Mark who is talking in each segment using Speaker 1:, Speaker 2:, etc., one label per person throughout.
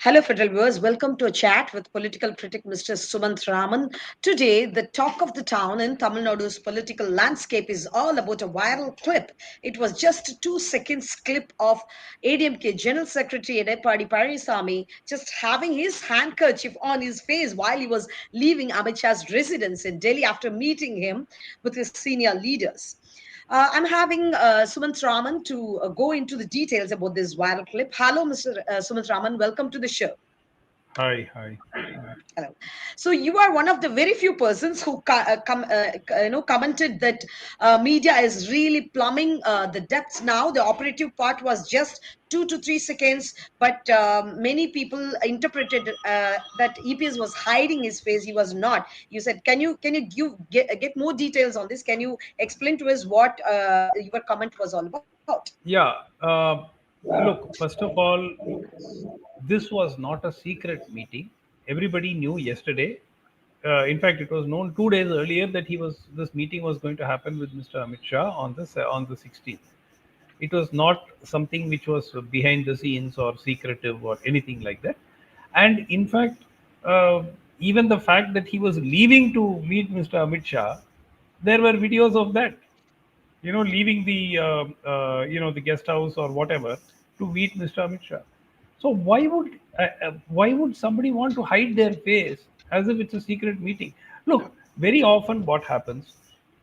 Speaker 1: Hello, Federal viewers. Welcome to a chat with political critic Mr. Sumant Raman. Today, the talk of the town in Tamil Nadu's political landscape is all about a viral clip. It was just a 2 seconds clip of ADMK General Secretary Edepadi Palanisamy just having his handkerchief on his face while he was leaving Amit Shah's residence in Delhi after meeting him with his senior leaders. I'm having Sumant Raman to go into the details about this viral clip. Hello, Mr. Sumant Raman. Welcome to the show.
Speaker 2: Hi, hi.
Speaker 1: Hello. So you are one of the very few persons who commented that media is really plumbing the depths now. The operative part was just 2 to 3 seconds, but many people interpreted that EPS was hiding his face. He was not. You said, can you get more details on this? Can you explain to us what your comment was all about?
Speaker 2: Yeah. Look, first of all, this was not a secret meeting. Everybody knew yesterday. In fact, it was known 2 days earlier that this meeting was going to happen with Mr. Amit Shah on the 16th. It was not something which was behind the scenes or secretive or anything like that. And in fact, uh, even the fact that he was leaving to meet Mr. Amit Shah, there were videos of that. Leaving the the guest house or whatever to meet Mr. Amit Shah. So why would somebody want to hide their face as if it's a secret meeting? Look, very often what happens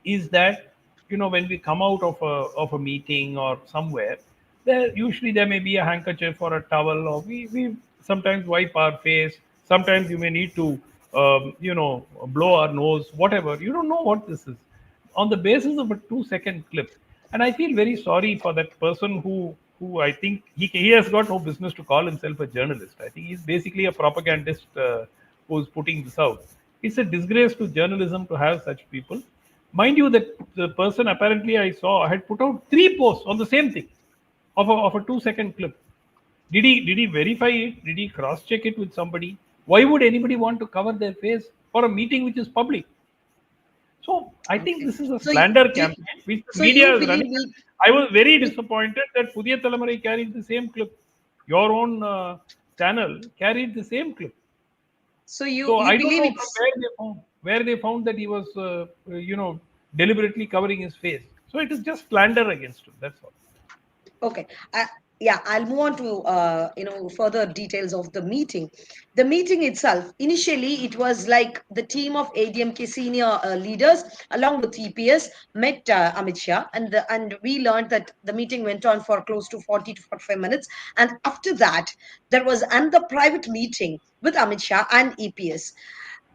Speaker 2: is that when we come out of a meeting or somewhere, there may be a handkerchief or a towel, or we sometimes wipe our face. Sometimes you may need to blow our nose, whatever. You don't know what this is on the basis of a 2 second clip. And I feel very sorry for that person who I think he has got no business to call himself a journalist. I think he's basically a propagandist who's putting this out. It's a disgrace to journalism to have such people. Mind you, that the person apparently I saw had put out 3 posts on the same thing of a 2 second clip. Did he verify it? Did he cross check it with somebody? Why would anybody want to cover their face for a meeting which is public? So I think
Speaker 1: Okay.
Speaker 2: this is a
Speaker 1: So,
Speaker 2: slander
Speaker 1: you,
Speaker 2: campaign which the
Speaker 1: so
Speaker 2: media
Speaker 1: you
Speaker 2: is
Speaker 1: believe
Speaker 2: running.
Speaker 1: me?
Speaker 2: I was very disappointed that Pudhiya Talamurai carried the same clip. Your own channel carried the same clip.
Speaker 1: So you
Speaker 2: So
Speaker 1: you
Speaker 2: I don't
Speaker 1: believe
Speaker 2: know from
Speaker 1: it's
Speaker 2: where they found that he was deliberately covering his face. So it is just slander against him. That's all.
Speaker 1: okay. Yeah, I'll move on to further details of the meeting. The meeting itself, initially, it was like the team of ADMK senior leaders along with EPS met Amit Shah, and we learned that the meeting went on for close to 40 to 45 minutes. And after that, there was another private meeting with Amit Shah and EPS.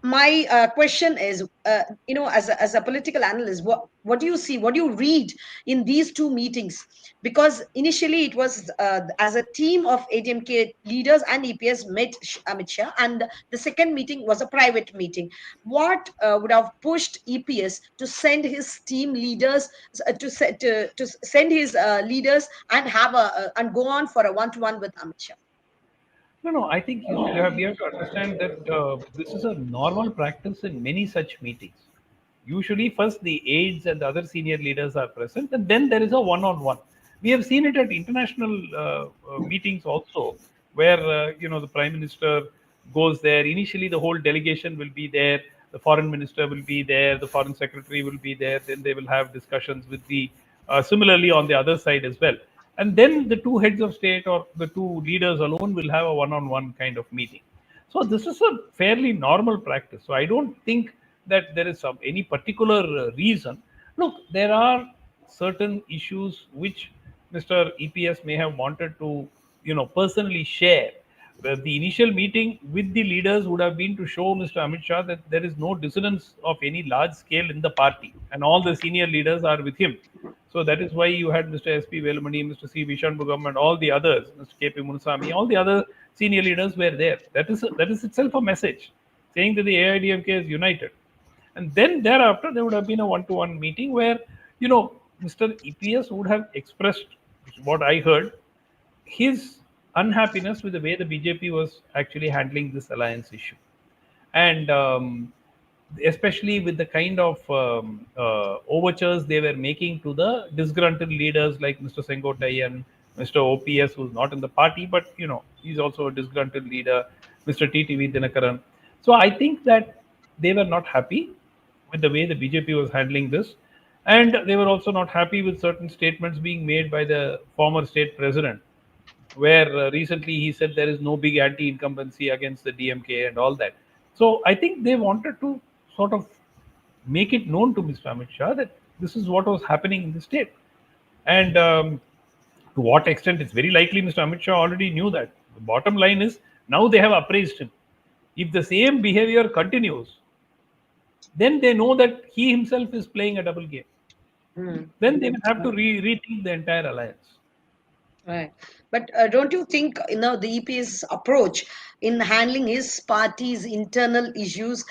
Speaker 1: My question is, as a political analyst, what do you see, what do you read in these two meetings? Because initially it was as a team of ADMK leaders and EPS met Amit Shah, and the second meeting was a private meeting. What would have pushed EPS to send his team leaders to send his leaders and and go on for a one-to-one with Amit Shah?
Speaker 2: No, no. I think we have to understand that this is a normal practice in many such meetings. Usually, first the aides and the other senior leaders are present, and then there is a one-on-one. We have seen it at international meetings also, where the prime minister goes there. Initially, the whole delegation will be there. The foreign minister will be there. The foreign secretary will be there. Then they will have discussions with the similarly on the other side as well. And then the two heads of state or the two leaders alone will have a one-on-one kind of meeting. So this is a fairly normal practice. So I don't think that there is any particular reason. Look, there are certain issues which Mr. EPS may have wanted to, personally share. The initial meeting with the leaders would have been to show Mr. Amit Shah that there is no dissonance of any large scale in the party, and all the senior leaders are with him. So that is why you had Mr. S.P. Velmani, Mr. C. Vishanmugam, and all the others, Mr. K.P. Munusamy, all the other senior leaders were there. That is itself a message saying that the AIDMK is united. And then thereafter, there would have been a one-to-one meeting where, Mr. EPS would have expressed what I heard, his unhappiness with the way the BJP was actually handling this alliance issue. And especially with the kind of overtures they were making to the disgruntled leaders like Mr. Sengotayan, Mr. OPS, who's not in the party, but he's also a disgruntled leader, Mr. TTV Dinakaran. So I think that they were not happy with the way the BJP was handling this, and they were also not happy with certain statements being made by the former state president, where recently he said there is no big anti-incumbency against the DMK and all that. So I think they wanted to sort of make it known to Mr. Amit Shah that this is what was happening in the state. And to what extent, it's very likely Mr. Amit Shah already knew that. The bottom line is now they have appraised him. If the same behavior continues, then they know that he himself is playing a double game. Then they will have to rethink the entire alliance.
Speaker 1: Right. But don't you think, the EPS approach in handling his party's internal issues,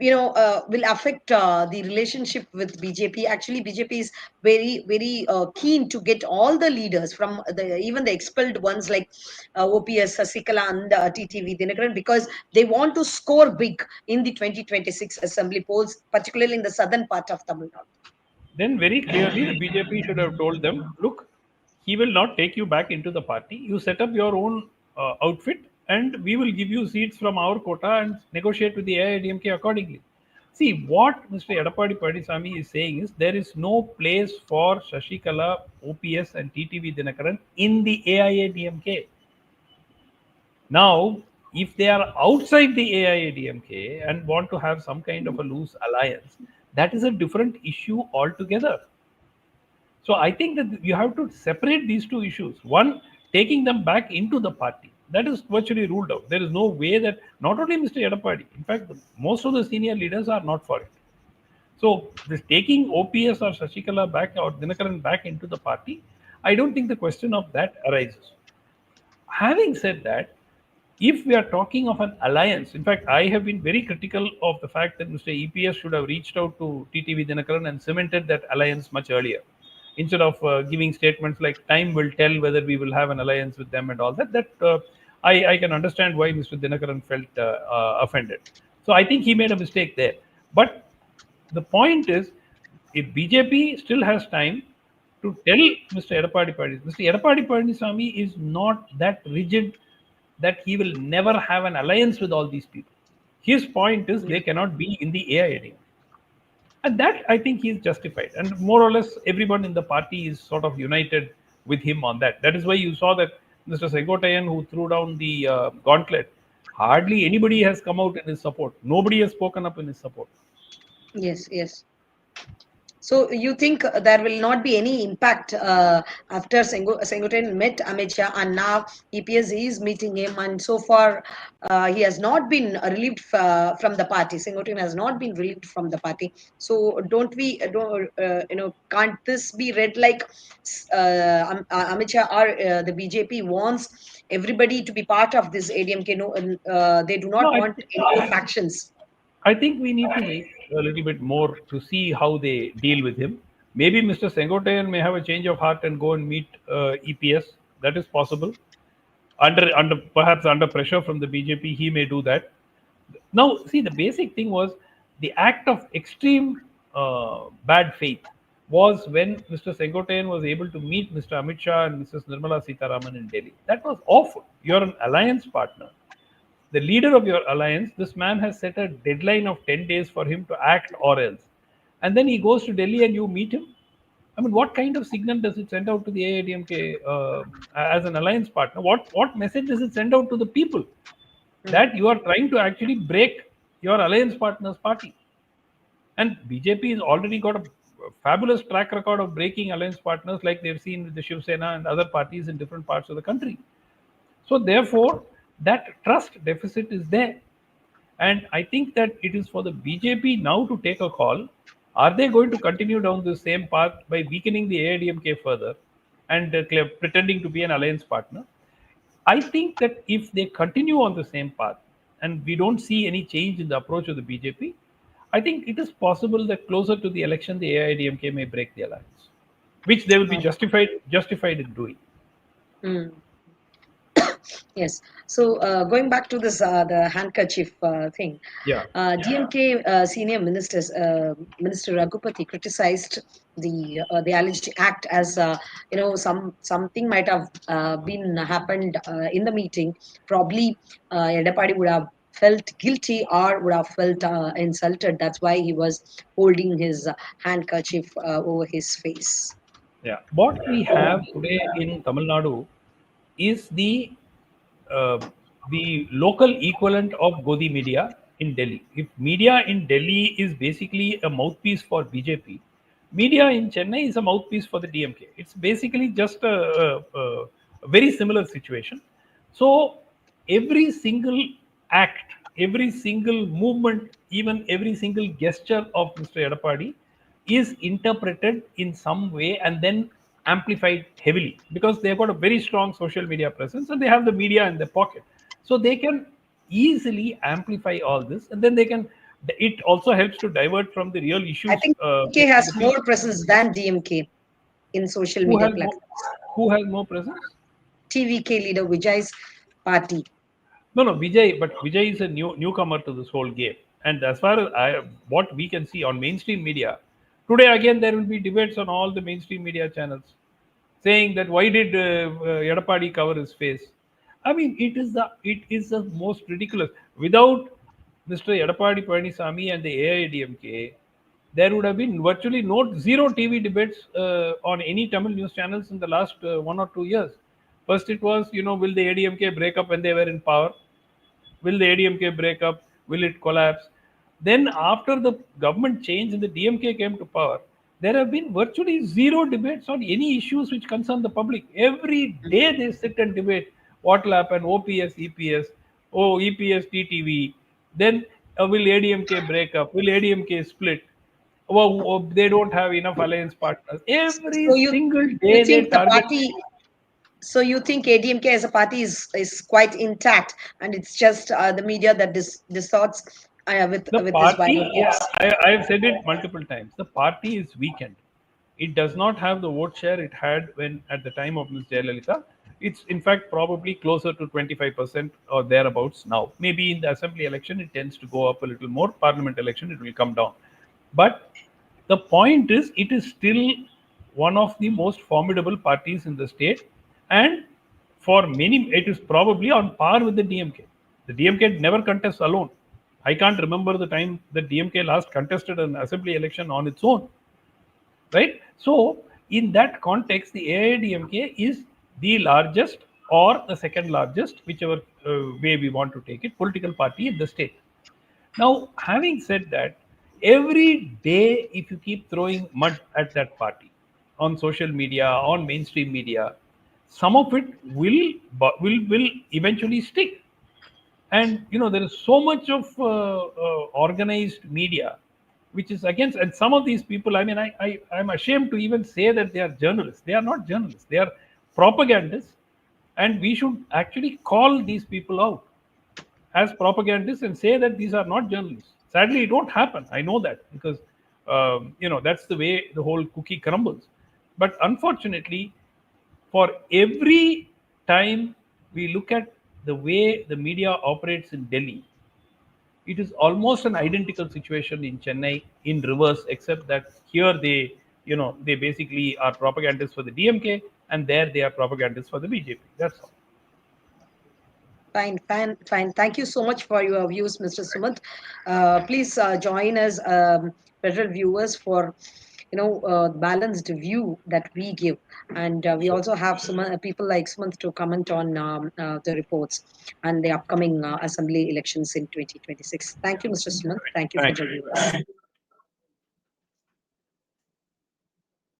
Speaker 1: will affect the relationship with BJP? Actually, BJP is very, very keen to get all the leaders from even the expelled ones like OPS, Sasikala, and TTV Dinakaran, because they want to score big in the 2026 assembly polls, particularly in the southern part of Tamil Nadu.
Speaker 2: Then very clearly the BJP should have told them, look, he will not take you back into the party. You set up your own outfit, and we will give you seats from our quota and negotiate with the AIADMK accordingly. See, what Mr. Edappadi Padisammy is saying is there is no place for Shashikala, OPS, and TTV Dinakaran in the AIADMK. Now, if they are outside the AIADMK and want to have some kind of a loose alliance, that is a different issue altogether. So I think that you have to separate these two issues. One, taking them back into the party. That is virtually ruled out. There is no way that not only Mr. Edappadi, in fact, most of the senior leaders are not for it. So this taking OPS or Shashikala back or Dinakaran back into the party, I don't think the question of that arises. Having said that, if we are talking of an alliance, in fact, I have been very critical of the fact that Mr. EPS should have reached out to TTV Dinakaran and cemented that alliance much earlier, instead of giving statements like "time will tell whether we will have an alliance with them" and all that. I can understand why Mr. Dinakaran felt offended. So I think he made a mistake there. But the point is, if BJP still has time to tell Mr. Edappadi Padisammy is not that rigid that he will never have an alliance with all these people. His point is they cannot be in the AIADMK. And that I think he is justified. And more or less everyone in the party is sort of united with him on that. That is why you saw that Mr. Sengotayan, who threw down the gauntlet, hardly anybody has come out in his support. Nobody has spoken up in his support.
Speaker 1: Yes, yes. So you think there will not be any impact after Sengoten met Amit Shah, and now EPS is meeting him, and so far he has not been relieved from the party. Sengoten has not been relieved from the party. So can't this be read like Amit Shah or the BJP wants everybody to be part of this ADMK? No, they do
Speaker 2: No,
Speaker 1: not want any more factions.
Speaker 2: I think we need to wait a little bit more to see how they deal with him. Maybe Mr. Sengotayan may have a change of heart and go and meet EPS. That is possible. Under perhaps under pressure from the BJP, he may do that. Now, see, the basic thing was the act of extreme bad faith was when Mr. Sengotayan was able to meet Mr. Amit Shah and Mrs. Nirmala Sitharaman in Delhi. That was awful. You're an alliance partner, the leader of your alliance. This man has set a deadline of 10 days for him to act or else. And then he goes to Delhi and you meet him. I mean, what kind of signal does it send out to the AIADMK as an alliance partner? What message does it send out to the people? That you are trying to actually break your alliance partner's party. And BJP has already got a fabulous track record of breaking alliance partners, like they've seen with the Shiv Sena and other parties in different parts of the country. So therefore, that trust deficit is there. And I think that it is for the BJP now to take a call. Are they going to continue down the same path by weakening the AIADMK further and pretending to be an alliance partner? I think that if they continue on the same path and we don't see any change in the approach of the BJP, I think it is possible that closer to the election, the AIADMK may break the alliance, which they will be justified in doing.
Speaker 1: Hmm. Yes. So going back to this, the handkerchief thing,
Speaker 2: Yeah.
Speaker 1: DMK senior ministers, Minister Raghupati criticized the alleged act as something might have been happened in the meeting. Probably Edapadi would have felt guilty or would have felt insulted. That's why he was holding his handkerchief over his face.
Speaker 2: Yeah. What we have today in Tamil Nadu is uh, the local equivalent of Godi media in Delhi. If media in Delhi is basically a mouthpiece for BJP, media in Chennai is a mouthpiece for the DMK. It's basically just a very similar situation. So every single act, every single movement, even every single gesture of Mr. Edapadi is interpreted in some way and then amplified heavily because they've got a very strong social media presence and they have the media in their pocket. So they can easily amplify all this and then they can. It also helps to divert from the real
Speaker 1: I
Speaker 2: issues
Speaker 1: think DMK
Speaker 2: facing
Speaker 1: has
Speaker 2: the people.
Speaker 1: more presence than DMK in social
Speaker 2: Who
Speaker 1: media
Speaker 2: has more?
Speaker 1: platforms.
Speaker 2: Who has more presence?
Speaker 1: TVK leader Vijay's party.
Speaker 2: No, no, Vijay, but Vijay is a newcomer to this whole game. And as far as what we can see on mainstream media, today again there will be debates on all the mainstream media channels saying that why did Edapadi cover his face? I mean, it is the most ridiculous. Without Mr. Edapadi Palaniswamy and the AIADMK, there would have been virtually no zero TV debates on any Tamil news channels in the last 1 or 2 years. First, it was will the ADMK break up when they were in power? Will the ADMK break up? Will it collapse? Then, after the government changed and the DMK came to power, there have been virtually zero debates on any issues which concern the public. Every day they sit and debate what will happen, OPS, EPS, EPS, TTV. Then, will ADMK break up? Will ADMK split? They don't have enough alliance partners. Every
Speaker 1: So
Speaker 2: single
Speaker 1: you
Speaker 2: day they
Speaker 1: think the
Speaker 2: target.
Speaker 1: party? So you think ADMK as a party is quite intact, and it's just the media that distorts
Speaker 2: The
Speaker 1: with this viral
Speaker 2: party, yeah,
Speaker 1: post.
Speaker 2: I have said it multiple times. The party is weakened. It does not have the vote share it had when at the time of Ms. Jayalalitha. It's in fact probably closer to 25% or thereabouts now. Maybe in the assembly election it tends to go up a little more. Parliament election it will come down. But the point is, it is still one of the most formidable parties in the state, and for many, it is probably on par with the DMK. The DMK never contests alone. I can't remember the time the DMK last contested an assembly election on its own, right? So, in that context, the AIDMK is the largest or the second largest, whichever way we want to take it, political party in the state. Now, having said that, every day, if you keep throwing mud at that party on social media, on mainstream media, some of it will eventually stick. And there is so much of organized media, which is against. And some of these people, I mean, I'm ashamed to even say that they are journalists. They are not journalists. They are propagandists, and we should actually call these people out as propagandists and say that these are not journalists. Sadly, it won't happen. I know that because that's the way the whole cookie crumbles. But unfortunately, for every time we look at the way the media operates in Delhi, it is almost an identical situation in Chennai in reverse, except that here they basically are propagandists for the DMK, and there they are propagandists for the BJP. That's all.
Speaker 1: Fine, fine, fine. Thank you so much for your views, Mr. Sumant. Please join us, federal viewers, for balanced view that we give, and we
Speaker 2: Sure.
Speaker 1: also have some people like Sumant to comment on the reports and the upcoming assembly elections in 2026. Thank you, Mr. Sumant. Thank you,
Speaker 2: Thank
Speaker 1: federal
Speaker 2: you.
Speaker 1: viewers.